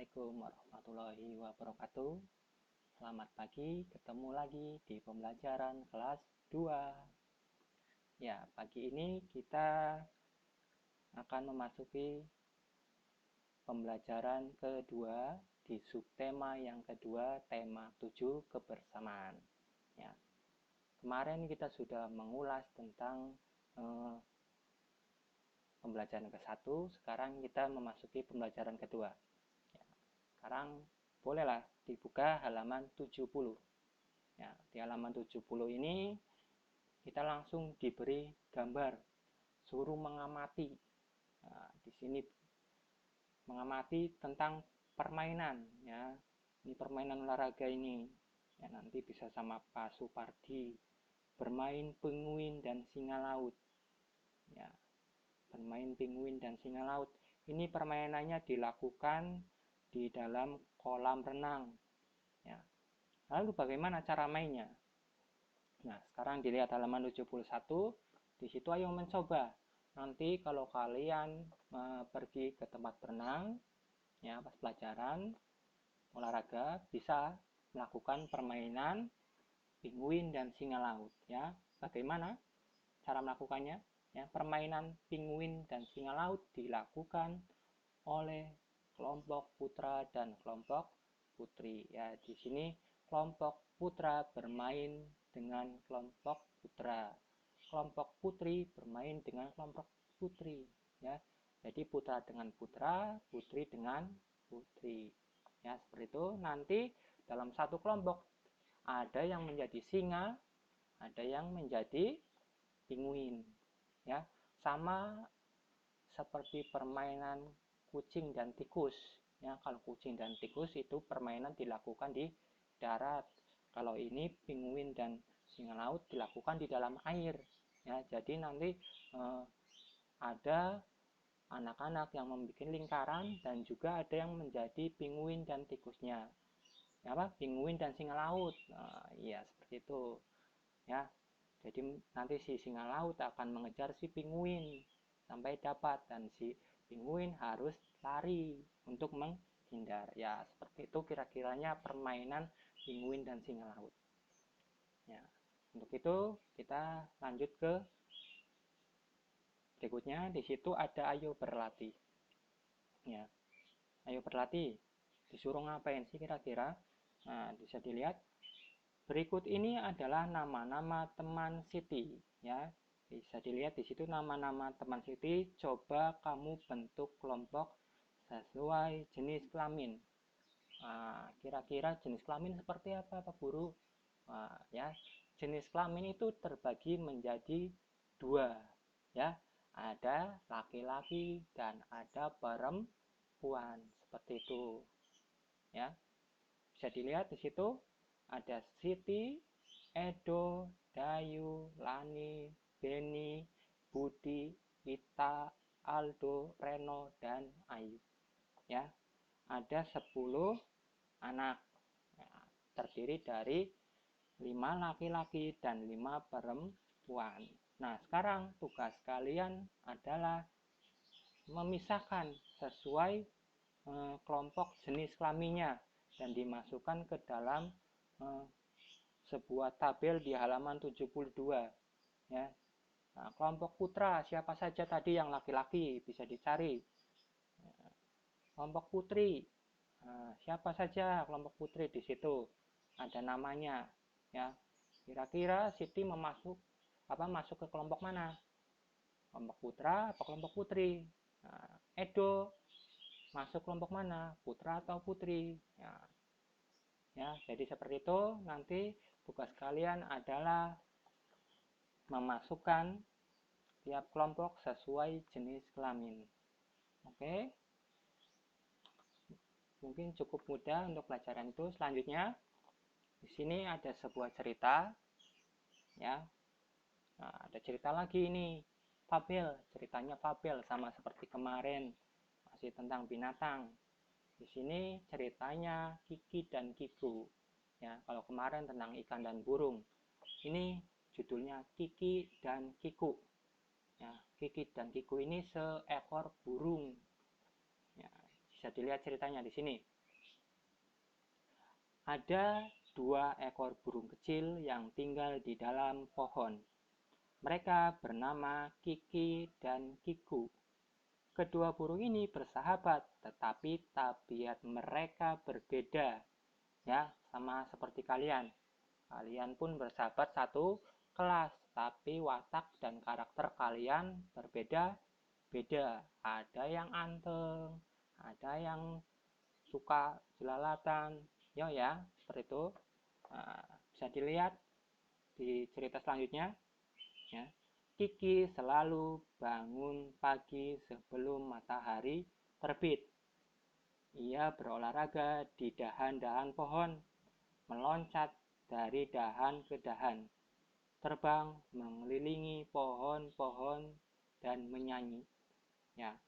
Assalamualaikum warahmatullahi wabarakatuh. Selamat pagi, ketemu lagi di pembelajaran kelas 2. Ya, pagi ini kita akan memasuki pembelajaran kedua di subtema yang kedua, tema 7 kebersamaan. Ya. Kemarin kita sudah mengulas tentang pembelajaran ke-1, sekarang kita memasuki pembelajaran kedua. Sekarang bolehlah dibuka halaman 70. Ya, di halaman 70 ini kita langsung diberi gambar, suruh mengamati. Nah, di sini mengamati tentang permainan, ya. Ini permainan olahraga ini. Ya, nanti bisa sama Pak Supardi bermain penguin dan singa laut. Ya, bermain penguin dan singa laut. Ini permainannya dilakukan di dalam kolam renang. Ya. Lalu bagaimana cara mainnya? Nah, sekarang dilihat halaman 71. Di situ ayo mencoba. Nanti kalau kalian pergi ke tempat berenang, ya pas pelajaran olahraga bisa melakukan permainan penguin dan singa laut. Ya, bagaimana cara melakukannya? Ya, permainan penguin dan singa laut dilakukan oleh kelompok putra dan kelompok putri. Ya, di sini kelompok putra bermain dengan kelompok putra. Kelompok putri bermain dengan kelompok putri, ya. Jadi putra dengan putra, putri dengan putri. Ya, seperti itu. Nanti dalam satu kelompok ada yang menjadi singa, ada yang menjadi penguin. Ya, sama seperti permainan kucing dan tikus. Ya, kalau kucing dan tikus itu permainan dilakukan di darat. Kalau ini penguin dan singa laut dilakukan di dalam air. Ya, jadi nanti ada anak-anak yang membuat lingkaran dan juga ada yang menjadi penguin dan tikusnya. Ya, apa? Penguin dan singa laut. Nah, iya seperti itu. Ya. Jadi nanti si singa laut akan mengejar si penguin sampai dapat dan si penguin harus lari untuk menghindar. Ya, seperti itu kira-kiranya permainan penguin dan singa laut. Ya. Untuk itu kita lanjut ke berikutnya. Di situ ada ayo berlatih. Ya. Ayo berlatih. Disuruh ngapain sih kira-kira? Nah, bisa dilihat. Berikut ini adalah nama-nama teman Siti, ya. Bisa dilihat di situ nama-nama teman Siti. Coba kamu bentuk kelompok sesuai jenis kelamin. Nah, kira-kira jenis kelamin seperti apa, Pak Guru? Nah, ya, jenis kelamin itu terbagi menjadi dua, ya. Ada laki-laki dan ada perempuan, seperti itu, ya. Bisa dilihat di situ ada Siti, Edo, Dayu, Lani, Beni, Budi, Ita, Aldo, Reno, dan Ayu. Ya, ada 10 anak. Ya, terdiri dari 5 laki-laki dan 5 perempuan. Nah, sekarang tugas kalian adalah memisahkan sesuai kelompok jenis kelaminnya dan dimasukkan ke dalam sebuah tabel di halaman 72, ya. Nah, kelompok putra siapa saja tadi yang laki-laki bisa dicari. Kelompok putri, nah, siapa saja kelompok putri di situ ada namanya, ya. Kira-kira Siti masuk ke kelompok mana? Kelompok putra atau kelompok putri? Nah, Edo masuk kelompok mana? Putra atau putri? Ya, jadi seperti itu. Nanti tugas kalian adalah memasukkan tiap kelompok sesuai jenis kelamin. Oke. Mungkin cukup mudah untuk pelajaran itu. Selanjutnya, di sini ada sebuah cerita, ya. Nah, ada cerita lagi ini, fabel. Ceritanya fabel sama seperti kemarin, masih tentang binatang. Di sini ceritanya Kiki dan Kiku. Ya, kalau kemarin tentang ikan dan burung. Ini judulnya Kiki dan Kiku. Ya, Kiki dan Kiku ini seekor burung. Ya, bisa dilihat ceritanya di sini. Ada 2 ekor burung kecil yang tinggal di dalam pohon. Mereka bernama Kiki dan Kiku. Kedua burung ini bersahabat, tetapi tabiat mereka berbeda. Ya, sama seperti kalian. Kalian pun bersahabat satu kelas, tapi watak dan karakter kalian berbeda-beda. Ada yang anteng, ada yang suka jelalatan, ya, seperti itu. Nah, bisa dilihat di cerita selanjutnya. Ya. Kiki selalu bangun pagi sebelum matahari terbit. Ia berolahraga di dahan-dahan pohon, meloncat dari dahan ke dahan, terbang mengelilingi pohon-pohon dan menyanyi. Ya,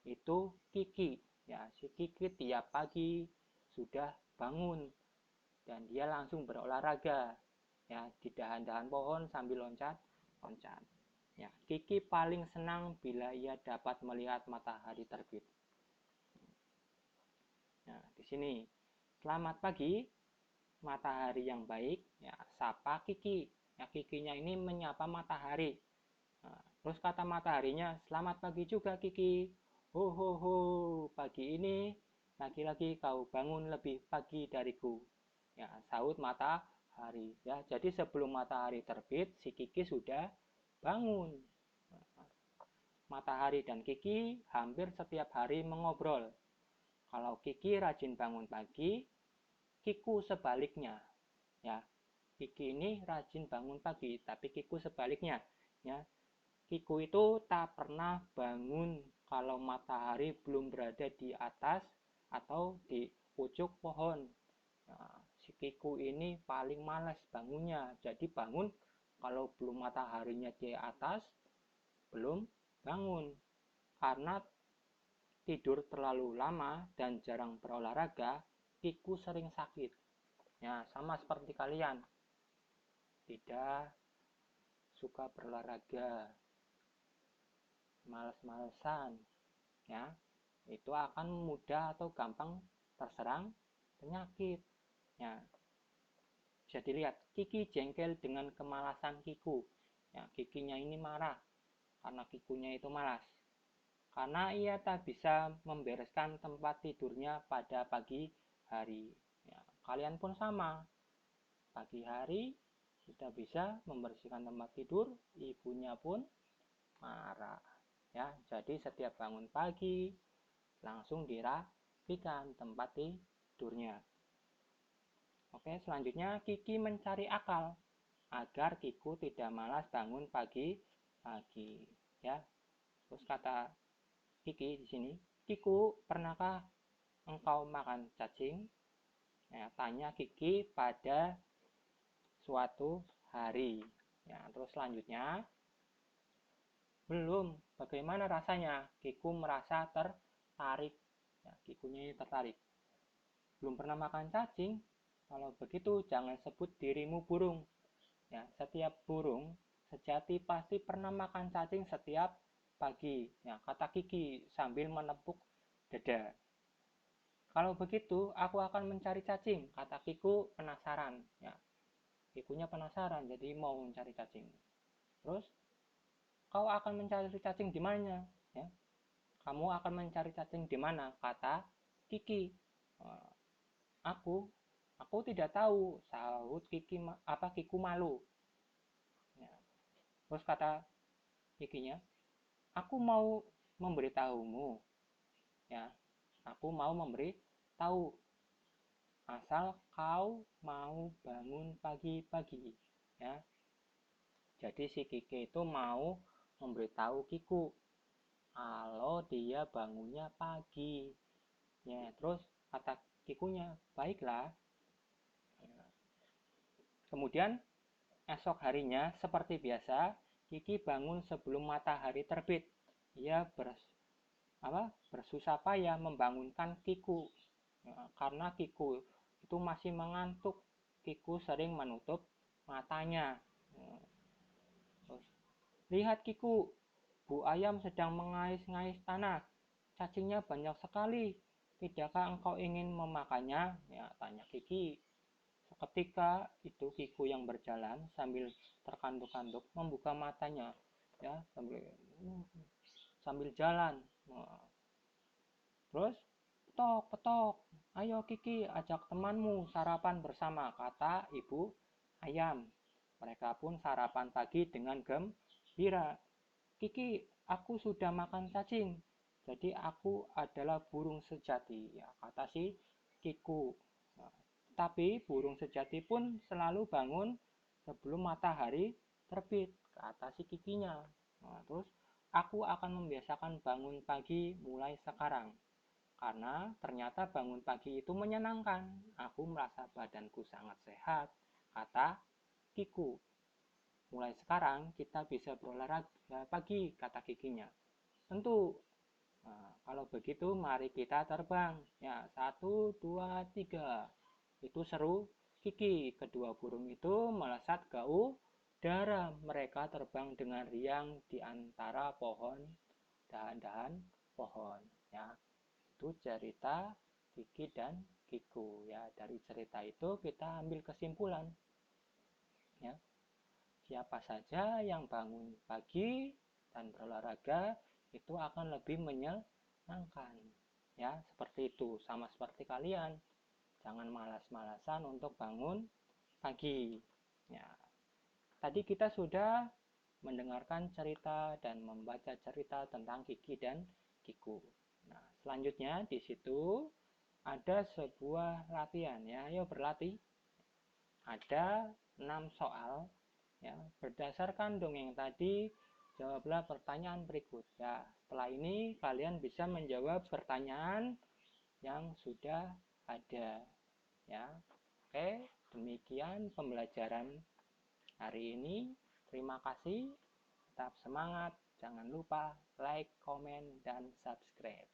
itu Kiki. Ya, si Kiki tiap pagi sudah bangun dan dia langsung berolahraga ya di dahan-dahan pohon sambil loncat-loncat. Ya, Kiki paling senang bila ia dapat melihat matahari terbit. Nah, di sini. Selamat pagi, matahari yang baik. Ya, sapa Kiki. Ya, Kikinya ini menyapa matahari. Nah, terus kata mataharinya, selamat pagi juga Kiki. Ho ho ho, pagi ini lagi-lagi kau bangun lebih pagi dariku. Ya, sahut matahari. Ya, jadi sebelum matahari terbit, si Kiki sudah bangun. Matahari dan Kiki hampir setiap hari mengobrol. Kalau Kiki rajin bangun pagi, Kiku sebaliknya. Ya, Kiki ini rajin bangun pagi, tapi Kiku sebaliknya. Ya, Kiku itu tak pernah bangun kalau matahari belum berada di atas atau di pucuk pohon. Nah, si Kiku ini paling malas bangunnya. Jadi bangun kalau belum mataharinya di atas, belum bangun. Karena tidur terlalu lama dan jarang berolahraga, Kiku sering sakit. Ya, sama seperti kalian. Tidak suka berolahraga, males-malesan, ya, itu akan mudah atau gampang terserang penyakit. Ya, bisa dilihat Kiki jengkel dengan kemalasan Kiku. Ya, Kikinya ini marah karena Kikunya itu malas. Karena ia tak bisa membereskan tempat tidurnya pada pagi hari. Ya, kalian pun sama. Pagi hari tidak bisa membersihkan tempat tidur, ibunya pun marah. Ya, jadi setiap bangun pagi langsung dirapikan tempat tidurnya. Oke, selanjutnya Kiki mencari akal agar Kiku tidak malas bangun pagi-pagi. Ya, terus kata Kiki di sini, Kiku, pernahkah engkau makan cacing? Ya, tanya Kiki pada suatu hari. Ya, terus selanjutnya, belum. Bagaimana rasanya? Kiku merasa tertarik. Ya, Kikunya ini tertarik. Belum pernah makan cacing? Kalau begitu jangan sebut dirimu burung. Ya, setiap burung sejati pasti pernah makan cacing setiap pagi. Ya, kata Kiki sambil menepuk dada. Kalau begitu, aku akan mencari cacing. Kata Kiku penasaran. Ya, Kikunya penasaran, jadi mau mencari cacing. Terus, kau akan mencari cacing di mana? Ya, kamu akan mencari cacing di mana? Kata Kiki. Aku tidak tahu. Sahut Kiku malu. Ya. Terus kata Kikinya, aku mau memberitahumu. Ya, aku mau memberitahu. Asal kau mau bangun pagi-pagi. Ya, jadi si Kiki itu mau memberitahu Kiku kalau dia bangunnya pagi. Ya, terus kata Kikunya, baiklah. Ya. Kemudian esok harinya seperti biasa, Kiki bangun sebelum matahari terbit. Ia bersusah payah membangunkan Kiku. Ya, karena Kiku itu masih mengantuk. Kiku sering menutup matanya. Ya. Terus, lihat Kiku, Bu ayam sedang mengais-ngais tanah. Cacingnya banyak sekali. Tidakkah engkau ingin memakannya? Ya, tanya Kiki. Ketika itu Kiku yang berjalan sambil terkanduk-kanduk membuka matanya, ya, sambil jalan. Nah, terus petok petok, ayo Kiki ajak temanmu sarapan bersama, kata ibu ayam. Mereka pun sarapan pagi dengan gembira. Kiki, aku sudah makan cacing, jadi aku adalah burung sejati, ya, kata si Kiku. Nah, tapi burung sejati pun selalu bangun sebelum matahari terbit, kata si Kikinya. Nah, terus aku akan membiasakan bangun pagi mulai sekarang. Karena ternyata bangun pagi itu menyenangkan. Aku merasa badanku sangat sehat, kata Kiku. Mulai sekarang kita bisa berolahraga pagi, kata Kikinya. Tentu. Nah, kalau begitu mari kita terbang. Ya, 1, 2, 3. Itu seru Kiki. Kedua burung itu melesat ke udara. Mereka terbang dengan riang di antara pohon, dahan-dahan pohon. Ya, itu cerita Kiki dan Kiku. Ya, dari cerita itu kita ambil kesimpulan. Ya, siapa saja yang bangun pagi dan berolahraga itu akan lebih menyenangkan. Ya, seperti itu. Sama seperti kalian. Jangan malas-malasan untuk bangun pagi. Ya, tadi kita sudah mendengarkan cerita dan membaca cerita tentang Kiki dan Kiku. Nah, selanjutnya di situ ada sebuah latihan, ya. Ayo berlatih. Ada 6 soal, ya. Berdasarkan dongeng tadi, jawablah pertanyaan berikut, ya. Setelah ini kalian bisa menjawab pertanyaan yang sudah ada, ya. Oke, demikian pembelajaran hari ini. Terima kasih. Tetap semangat. Jangan lupa like, komen, dan subscribe.